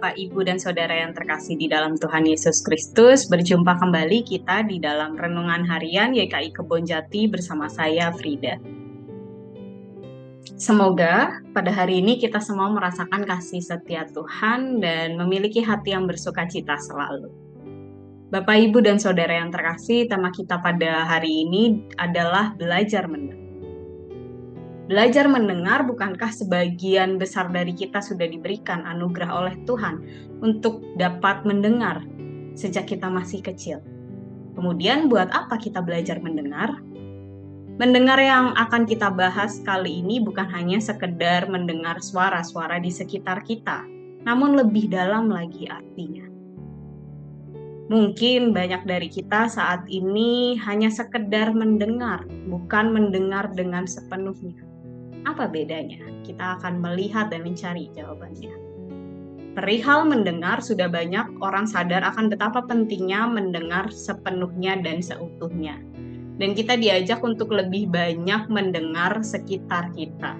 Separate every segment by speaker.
Speaker 1: Bapak, Ibu, dan Saudara yang terkasih di dalam Tuhan Yesus Kristus. Berjumpa kembali kita di dalam Renungan Harian YKI Kebon Jati bersama saya, Frida. Semoga pada hari ini kita semua merasakan kasih setia Tuhan dan memiliki hati yang bersuka cita selalu. Bapak, Ibu, dan Saudara yang terkasih, tema kita pada hari ini adalah belajar mendengar. Belajar mendengar, bukankah sebagian besar dari kita sudah diberikan anugerah oleh Tuhan untuk dapat mendengar sejak kita masih kecil? Kemudian buat apa kita belajar mendengar? Mendengar yang akan kita bahas kali ini bukan hanya sekedar mendengar suara-suara di sekitar kita, namun lebih dalam lagi artinya. Mungkin banyak dari kita saat ini hanya sekedar mendengar, bukan mendengar dengan sepenuhnya. Apa bedanya? Kita akan melihat dan mencari jawabannya. Perihal mendengar, sudah banyak orang sadar akan betapa pentingnya mendengar sepenuhnya dan seutuhnya. Dan kita diajak untuk lebih banyak mendengar sekitar kita.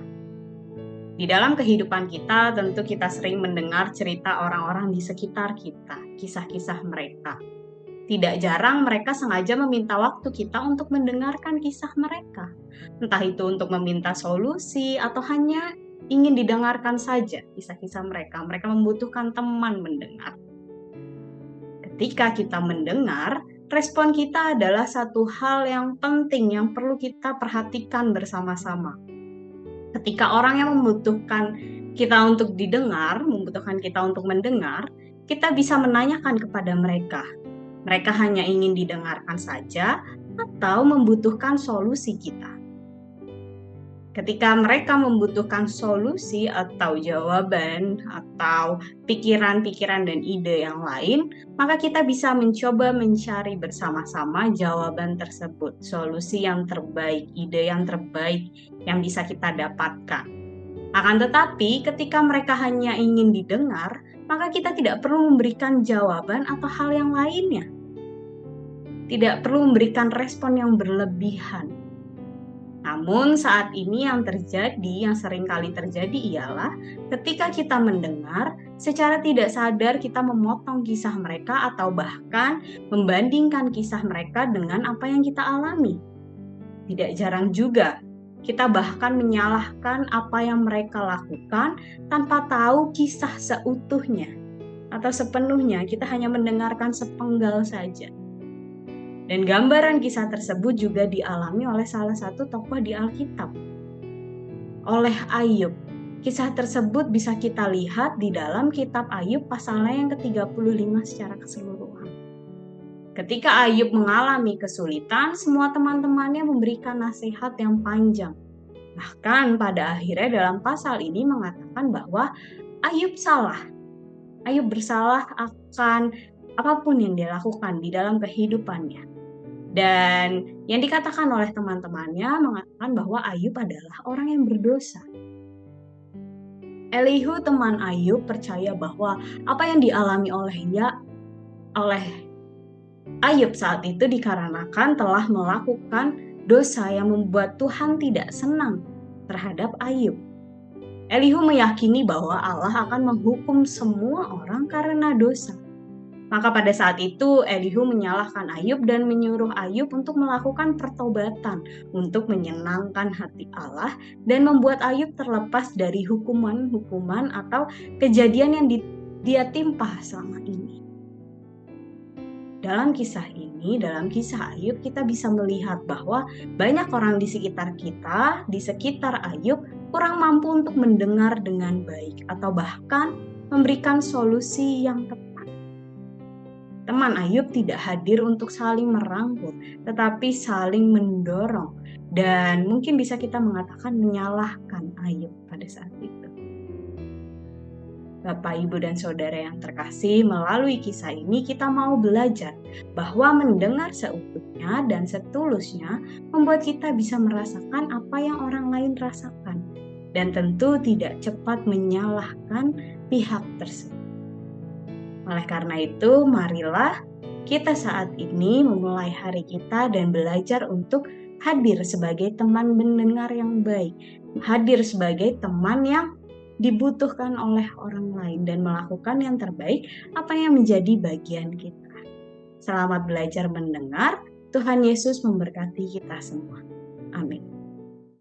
Speaker 1: Di dalam kehidupan kita, tentu kita sering mendengar cerita orang-orang di sekitar kita, kisah-kisah mereka. Tidak jarang mereka sengaja meminta waktu kita untuk mendengarkan kisah mereka. Entah itu untuk meminta solusi atau hanya ingin didengarkan saja kisah-kisah mereka. Mereka membutuhkan teman mendengar. Ketika kita mendengar, respon kita adalah satu hal yang penting yang perlu kita perhatikan bersama-sama. Ketika orang yang membutuhkan kita untuk didengar, membutuhkan kita untuk mendengar, kita bisa menanyakan kepada mereka. Mereka hanya ingin didengarkan saja atau membutuhkan solusi kita. Ketika mereka membutuhkan solusi atau jawaban atau pikiran-pikiran dan ide yang lain, maka kita bisa mencoba mencari bersama-sama jawaban tersebut, solusi yang terbaik, ide yang terbaik yang bisa kita dapatkan. Akan tetapi, ketika mereka hanya ingin didengar, maka kita tidak perlu memberikan jawaban atau hal yang lainnya. Tidak perlu memberikan respon yang berlebihan. Namun saat ini yang sering kali terjadi ialah ketika kita mendengar, secara tidak sadar kita memotong kisah mereka atau bahkan membandingkan kisah mereka dengan apa yang kita alami. Tidak jarang juga kita bahkan menyalahkan apa yang mereka lakukan tanpa tahu kisah seutuhnya atau sepenuhnya. Kita hanya mendengarkan sepenggal saja. Dan gambaran kisah tersebut juga dialami oleh salah satu tokoh di Alkitab, oleh Ayub. Kisah tersebut bisa kita lihat di dalam kitab Ayub pasalnya yang ke-35 secara keseluruhan. Ketika Ayub mengalami kesulitan, semua teman-temannya memberikan nasihat yang panjang. Bahkan pada akhirnya dalam pasal ini mengatakan bahwa Ayub salah. Ayub bersalah akan apapun yang dia lakukan di dalam kehidupannya. Dan yang dikatakan oleh teman-temannya mengatakan bahwa Ayub adalah orang yang berdosa. Elihu, teman Ayub, percaya bahwa apa yang dialami oleh Ayub saat itu dikarenakan telah melakukan dosa yang membuat Tuhan tidak senang terhadap Ayub. Elihu meyakini bahwa Allah akan menghukum semua orang karena dosa. Maka pada saat itu Elihu menyalahkan Ayub dan menyuruh Ayub untuk melakukan pertobatan untuk menyenangkan hati Allah dan membuat Ayub terlepas dari hukuman-hukuman atau kejadian yang dia timpa selama ini. Dalam kisah ini, dalam kisah Ayub, kita bisa melihat bahwa banyak orang di sekitar kita, di sekitar Ayub, kurang mampu untuk mendengar dengan baik atau bahkan memberikan solusi yang tepat. Teman Ayub tidak hadir untuk saling merangkul, tetapi saling mendorong. Dan mungkin bisa kita mengatakan menyalahkan Ayub pada saat itu. Bapak, Ibu, dan Saudara yang terkasih, melalui kisah ini kita mau belajar bahwa mendengar seutuhnya dan setulusnya membuat kita bisa merasakan apa yang orang lain rasakan. Dan tentu tidak cepat menyalahkan pihak tersebut. Oleh karena itu, marilah kita saat ini memulai hari kita dan belajar untuk hadir sebagai teman mendengar yang baik. Hadir sebagai teman yang dibutuhkan oleh orang lain dan melakukan yang terbaik apa yang menjadi bagian kita. Selamat belajar mendengar. Tuhan Yesus memberkati kita semua. Amin.